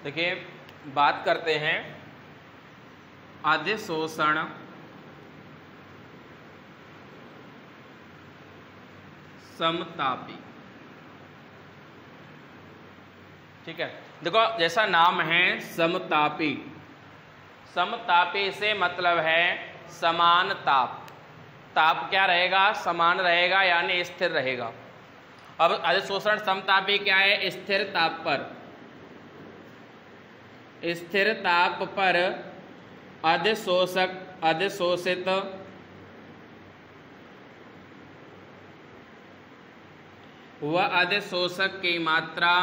देखिए बात करते हैं अधिशोषण समतापी। ठीक है, देखो जैसा नाम है समतापी, समतापी से मतलब है समान ताप। ताप क्या रहेगा? समान रहेगा यानी स्थिर रहेगा। अब अधिशोषण समतापी क्या है? स्थिर ताप पर, स्थिर ताप पर अधिशोषक अधिशोषित व अधिशोषक की मात्रा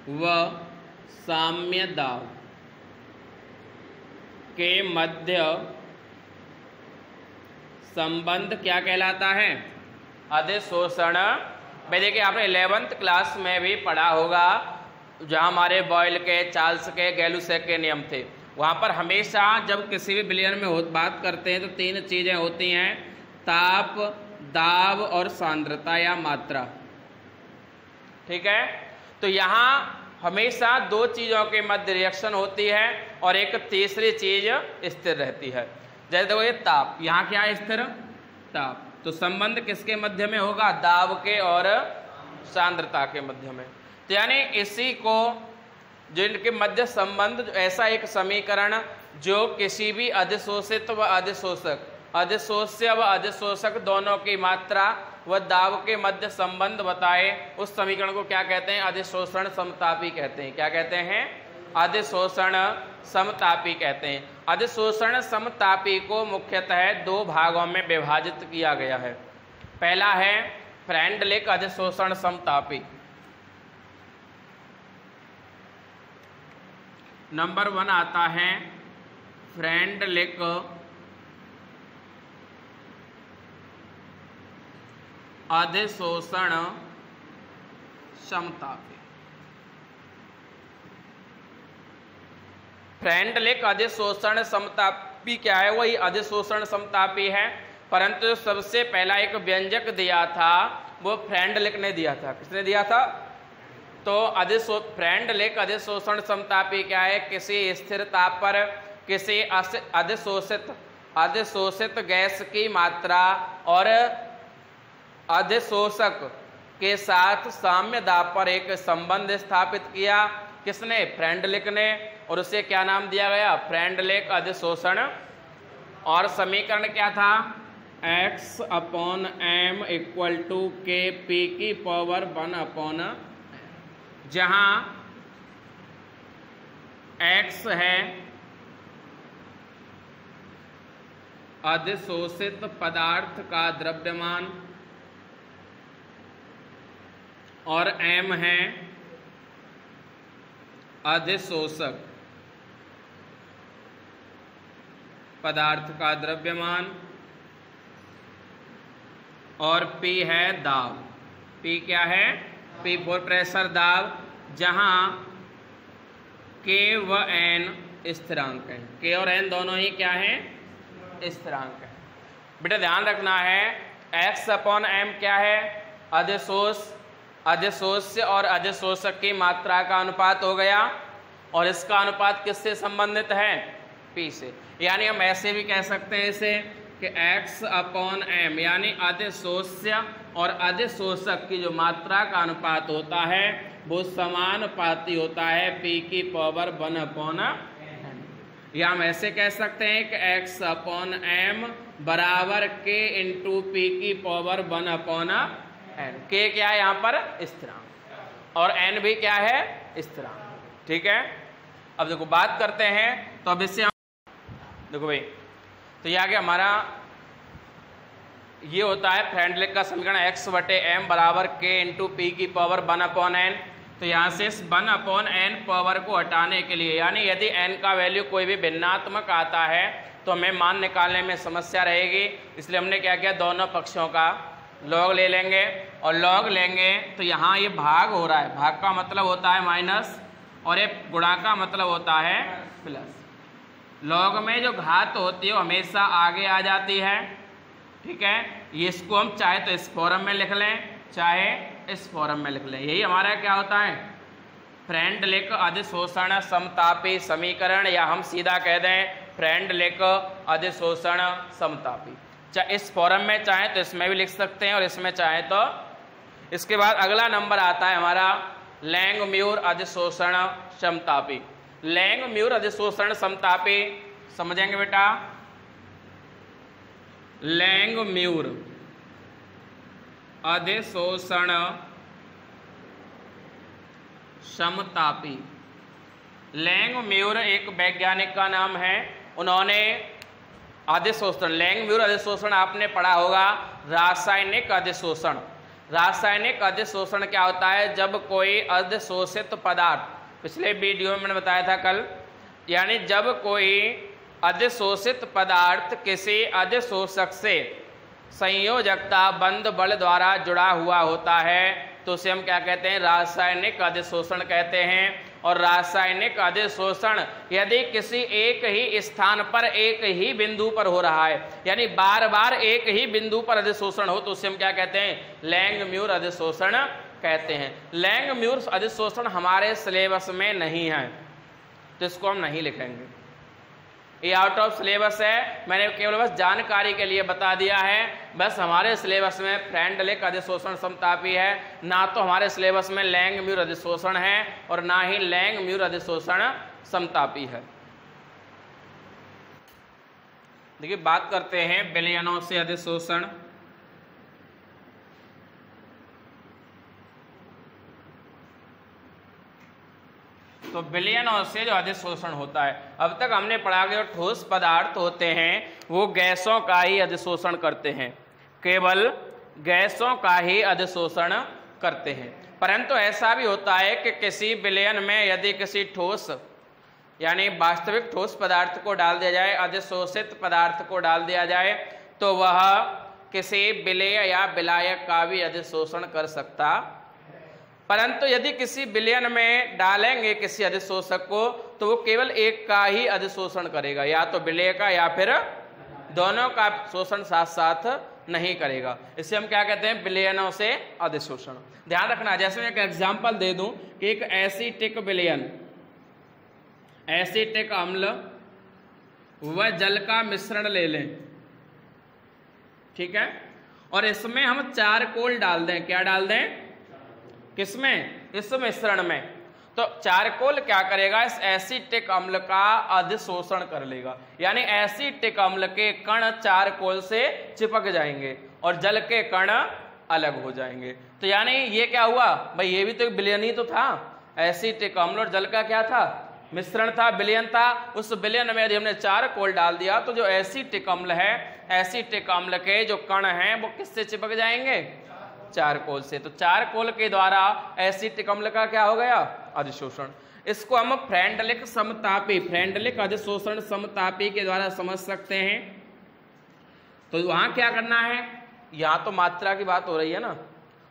व साम्य दाब के मध्य संबंध क्या कहलाता है? अधिशोषण। भाई देखिए आपने 11th क्लास में भी पढ़ा होगा, जहाँ हमारे बॉयल के, चार्ल्स के, गैलुसेक के नियम थे। वहाँ पर हमेशा जब किसी भी विलयन में बात करते हैं तो 3 चीज़ें होती हैं, ताप, दाब और सांद्रता या मात्रा। ठीक है, तो यहाँ हमेशा 2 चीज़ों के मध्य रिएक्शन होती है और एक तीसरी चीज़ स्थिर रहती है। जैसे देखो ये ताप, यहाँ क्या है? स्थिर ताप। तो संबंध किसके मध्य में होगा? दाब के और सांद्रता के मध्य में। तो यानी इसी को जिनके मध्य संबंध, ऐसा एक समीकरण जो किसी भी अधिशोषित व अधिशोषक, अधिशोष्य व अधिशोषक दोनों की मात्रा व दाब के मध्य संबंध बताए, उस समीकरण को क्या कहते हैं? अधिशोषण समतापी कहते हैं। क्या कहते हैं? अधिशोषण समतापी कहते हैं। अधिशोषण समतापी को मुख्यतः 2 भागों में विभाजित किया गया है। पहला है फ्रेंडलिक अधिशोषण समतापी। नंबर 1 आता है फ्रेंडलिक अधिशोषण समतापी। फ्रेंडलिक अधिशोषण समतापी क्या है? वही अधिशोषण समतापी है, परंतु सबसे पहला एक व्यंजक दिया था वो फ्रेंडलिक ने दिया था। किसने दिया था? तो फ्रेंडलिक अधिशोषण समतापी क्या है? किसी स्थिर ताप पर किसी अधिशोषित गैस की मात्रा और अधिशोषक के साथ साम्य दाब पर एक संबंध स्थापित किया। किसने? फ्रेंडलिक ने। और उसे क्या नाम दिया गया? फ्रेंडलिक अधिशोषण। और समीकरण क्या था? x/m = Kp⁻1/, जहां x है अधिशोषित पदार्थ का द्रव्यमान और m है अधिशोषक पदार्थ का द्रव्यमान और P है दाब। P क्या है? P फॉर प्रेशर, दाब, जहां K व N स्थिरांक है। K और N दोनों ही क्या है? स्थिरांक है। बेटा ध्यान रखना है, x/m क्या है? अधिशोष्य और अधिशोषक की मात्रा का अनुपात हो गया, और इसका अनुपात किससे संबंधित है? P से। यानी हम ऐसे भी कह सकते हैं इसे कि x/m यानी अधिशोष्य और अधिशोषक की जो मात्रा का अनुपात होता है वो समानुपाती होता है P⁻1/n। या हम ऐसे कह सकते हैं कि x/m बराबर K × P⁻1/n। K क्या है यहाँ पर? स्थिरांक, और N भी क्या है? स्थिरांक। ठीक है, अब देखो बात करते हैं, तो अब इससे देखो भाई, तो ये आगे हमारा ये होता है फ्रेंडलिक का समीकरण x/m बराबर K × P⁻1/n। तो यहाँ से इस 1/n पावर को हटाने के लिए, यानी यदि n का वैल्यू कोई भी भिन्नात्मक आता है तो हमें मान निकालने में समस्या रहेगी, इसलिए हमने क्या किया? दोनों पक्षों का लॉग ले लेंगे, और लॉग लेंगे तो यहाँ ये भाग हो रहा है, भाग का मतलब होता है माइनस, और ये गुणा का मतलब होता है प्लस। लॉग में जो घात होती है वो हमेशा आगे आ जाती है। ठीक है, ये इसको हम चाहे तो इस फॉर्म में लिख लें, चाहे इस फॉर्म में लिख लें। यही हमारा क्या होता है, फ्रेंडलिक अधिशोषण समतापी समीकरण, या हम सीधा कह दें फ्रेंडलिक अधिशोषण समतापी। चाहे इस फॉर्म में चाहे तो इसमें भी लिख सकते हैं और इसमें चाहे तो। इसके बाद अगला नंबर आता है हमारा लैंग-म्यूर अधिशोषण समतापी। लैंग-म्यूर अधिशोषण समतापी समझेंगे बेटा, लैंग-म्यूर अधिशोषण समतापी। लैंग-म्यूर एक वैज्ञानिक का नाम है, उन्होंने अधिशोषण, लैंग-म्यूर अधिशोषण आपने पढ़ा होगा, रासायनिक अधिशोषण। रासायनिक अधिशोषण क्या होता है, जब कोई अधिशोषित पदार्थ, पिछले वीडियो में मैंने बताया था कल, यानी जब कोई अधिशोषित पदार्थ किसी अधिशोषक से संयोजकता बंध बल द्वारा जुड़ा हुआ होता है तो उसे हम क्या कहते हैं, रासायनिक अधिशोषण कहते हैं। और रासायनिक अधिशोषण यदि किसी एक ही स्थान पर एक ही बिंदु पर हो रहा है, यानी बार बार एक ही बिंदु पर अधिशोषण हो, तो उसे हम क्या कहते हैं, लैंग-म्यूर अधिशोषण कहते हैं। लैंग-म्यूर अधिशोषण हमारे सिलेबस में नहीं है तो इसको हम नहीं लिखेंगे, ये आउट ऑफ सिलेबस है। मैंने केवल बस जानकारी के लिए बता दिया है। बस हमारे सिलेबस में फ्रेंडलिक अधिशोषण समतापी है, ना तो हमारे सिलेबस में लैंग-म्यूर अधिशोषण है और ना ही लैंग-म्यूर अधिशोषण समतापी है। देखिए बात करते हैं विलयनों से अधिशोषण। तो विलयनों से जो अधिशोषण होता है, अब तक हमने पढ़ा कि जो ठोस पदार्थ होते हैं वो गैसों का ही अधिशोषण करते हैं, केवल गैसों का ही अधिशोषण करते हैं। परंतु ऐसा भी होता है कि किसी विलयन में यदि किसी ठोस यानी वास्तविक ठोस पदार्थ को डाल दिया जाए, अधिशोषित पदार्थ को डाल दिया जाए, तो वह किसी विलेय या विलायक का भी अधिशोषण कर सकता। परंतु यदि किसी विलयन में डालेंगे किसी अधिशोषक को तो वो केवल एक का ही अधिशोषण करेगा, या तो विलेय का या फिर दोनों का शोषण साथ साथ नहीं करेगा। इसे हम क्या कहते हैं, विलयनों से अधिशोषण। ध्यान रखना, जैसे मैं एक एग्जांपल दे दूं कि एक एसिटिक विलयन, एसिटिक अम्ल व जल का मिश्रण ले लें, ठीक है, और इसमें हम चारकोल डाल दें। क्या डाल दें, किसमें, इस मिश्रण में। तो चारकोल क्या करेगा, इस एसिटिक अम्ल का अधिशोषण कर लेगा, यानी एसिटिक अम्ल के कण चारकोल से चिपक जाएंगे और जल के कण अलग हो जाएंगे। तो यानी ये क्या हुआ भाई, ये भी तो विलयन ही तो था, एसिटिक अम्ल और जल का क्या था, मिश्रण था, विलयन था। उस विलयन में यदि हमने चारकोल डाल दिया तो जो एसिटिक अम्ल है, एसिटिक अम्ल के जो कण हैं वो किससे चिपक जाएंगे, चारकोल से। तो चारकोल के द्वारा एसिटिक अम्ल का क्या हो गया, अधिशोषण। इसको हम फ्रेंडलिक समतापी, फ्रेंडलिक अधिशोषण समतापी के द्वारा समझ सकते हैं। तो वहां क्या करना है, यहाँ तो मात्रा की बात हो रही है ना,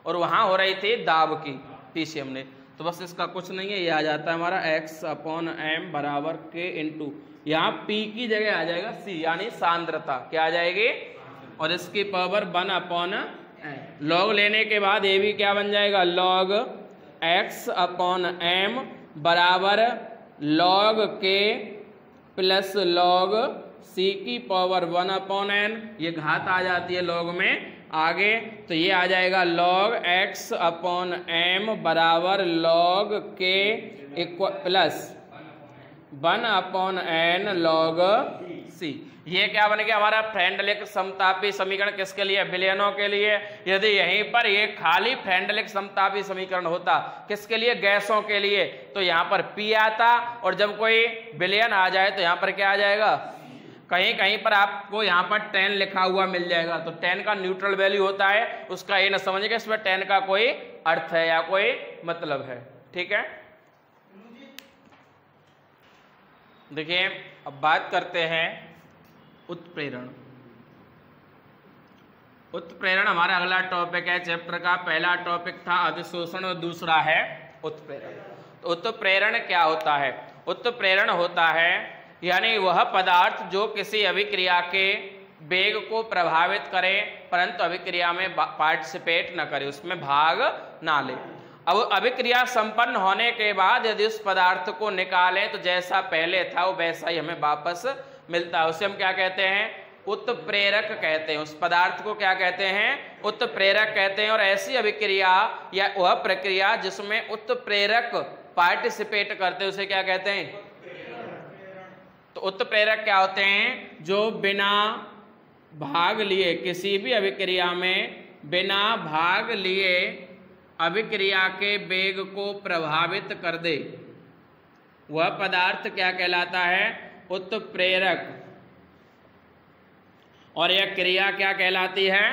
और वहां हो रही थी दाब की पीसीएम ने, तो बस इसका कुछ नहीं है, ये आ जाता है हमारा x/m बराबर k इंटू, यहाँ p की जगह आ जाएगा c, यानी सांद्रता क्या आ जाएगी, और इसकी पावर 1/n। लॉग लेने के बाद ये भी क्या बन जाएगा, log x/m बराबर log k plus log c की पावर 1/n, ये घात आ जाती है log में आगे, तो ये आ जाएगा log x/m बराबर log k plus 1/n log c। ये क्या बन गया हमारा फ्रेंडलिक समतापी समीकरण, किसके लिए, विलयनों के लिए। यदि यहीं पर ये खाली फ्रेंडलिक समतापी समीकरण होता, किसके लिए, गैसों के लिए, तो यहाँ पर P आता, और जब कोई विलयन आ जाए तो यहाँ पर क्या आ जाएगा, कहीं कहीं पर आपको यहाँ पर 10 लिखा हुआ मिल जाएगा, तो 10 का न्यूट्रल वैल्यू होता है, उसका ये न समझिएगा इसमें 10 का कोई अर्थ है या कोई मतलब है, ठीक है। देखिए अब बात करते हैं उत्प्रेरण। उत्प्रेरण हमारा अगला टॉपिक है चैप्टर का। पहला टॉपिक था अधिशोषण और दूसरा है उत्प्रेरण। तो उत्प्रेरण क्या होता है, उत्प्रेरण होता है यानी वह पदार्थ जो किसी अभिक्रिया के वेग को प्रभावित करे परंतु अभिक्रिया में पार्टिसिपेट न करे, उसमें भाग ना ले। अब अभिक्रिया संपन्न होने के बाद यदि उस पदार्थ को निकालें तो जैसा पहले था वो वैसा ही हमें वापस मिलता है। उसे हम क्या कहते हैं? उत्प्रेरक कहते हैं। उस पदार्थ को क्या कहते हैं? उत्प्रेरक कहते हैं। और ऐसी अभिक्रिया या वह प्रक्रिया जिसमें उत्प्रेरक पार्टिसिपेट करते हैं उसे क्या कहते हैं? तो उत्प्रेरक क्या होते हैं? जो बिना भाग लिए, किसी भी अभिक्रिया में बिना भाग लिए अभिक्रिया के वेग को प्रभावित कर दे, वह पदार्थ क्या कहलाता है? उत्प्रेरक। और यह क्रिया क्या कहलाती है?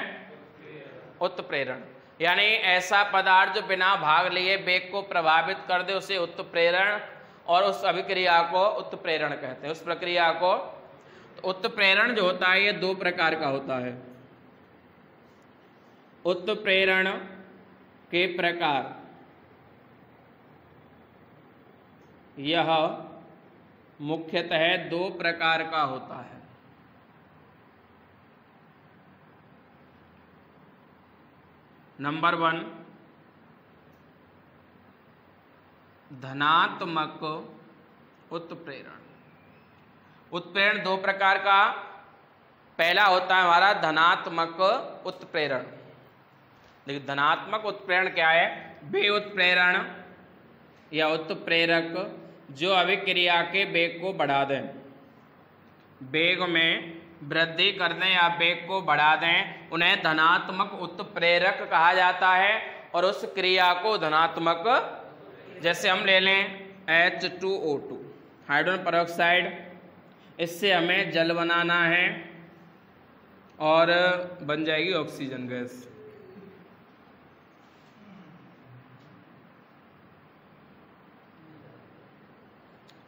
उत्प्रेरण। यानी ऐसा पदार्थ जो बिना भाग लिए वेग को प्रभावित कर दे उसे उत्प्रेरण, और उस अभिक्रिया को उत्प्रेरण कहते हैं। उस प्रक्रिया को, तो उत्प्रेरण जो होता है ये दो प्रकार का होता है। उत्प्रेरण के प्रकार, यह मुख्यतः दो प्रकार का होता है। नंबर 1, धनात्मक उत्प्रेरण। उत्प्रेरण दो प्रकार का, पहला होता है हमारा धनात्मक उत्प्रेरण। देखिए धनात्मक उत्प्रेरण क्या है? वे उत्प्रेरण या उत्प्रेरक जो अभिक्रिया के वेग को बढ़ा दें, वेग में वृद्धि कर दें या वेग को बढ़ा दें, उन्हें धनात्मक उत्प्रेरक कहा जाता है। और उस क्रिया को धनात्मक, जैसे हम ले लें H2O2 हाइड्रोजन पेरोक्साइड, इससे हमें जल बनाना है और बन जाएगी ऑक्सीजन गैस।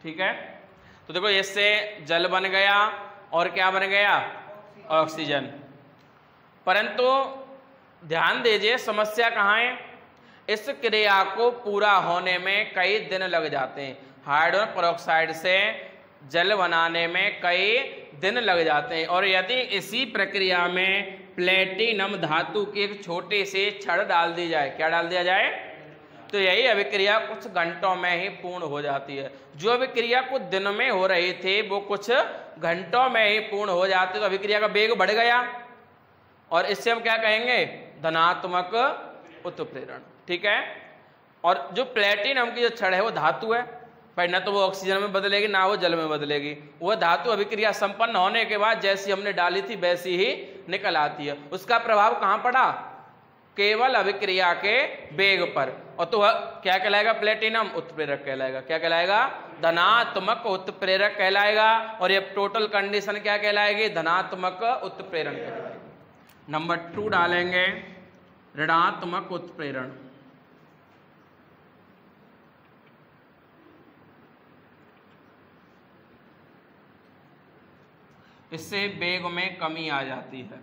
ठीक है, तो देखो इससे जल बन गया और क्या बन गया? ऑक्सीजन। परंतु ध्यान दीजिए समस्या कहाँ है? इस क्रिया को पूरा होने में कई दिन लग जाते हैं। हाइड्रोजन पेरोक्साइड से जल बनाने में कई दिन लग जाते हैं। और यदि इसी प्रक्रिया में प्लेटिनम धातु की एक छोटी सी छड़ डाल दी जाए, क्या डाल दिया जाए? तो यही अभिक्रिया कुछ घंटों में ही पूर्ण हो जाती है। जो अभिक्रिया कुछ दिन में हो रही थी वो कुछ घंटों में ही पूर्ण हो जाती, तो अभिक्रिया का वेग बढ़ गया और इससे हम क्या कहेंगे? धनात्मक उत्प्रेरण। ठीक है, और जो प्लेटिनम की जो छड़ है वो धातु है भाई, न तो वो ऑक्सीजन में बदलेगी ना वो जल में बदलेगी। वह धातु अभिक्रिया संपन्न होने के बाद जैसी हमने डाली थी वैसी ही निकल आती है। उसका प्रभाव कहाँ पड़ा? केवल अभिक्रिया के वेग पर। और तो वह क्या कहलाएगा? प्लेटिनम उत्प्रेरक कहलाएगा। क्या कहलाएगा? धनात्मक उत्प्रेरक कहलाएगा। और ये टोटल कंडीशन क्या कहलाएगी? धनात्मक उत्प्रेरण कहलाएगी। नंबर 2 डालेंगे ऋणात्मक उत्प्रेरण। इससे वेग में कमी आ जाती है।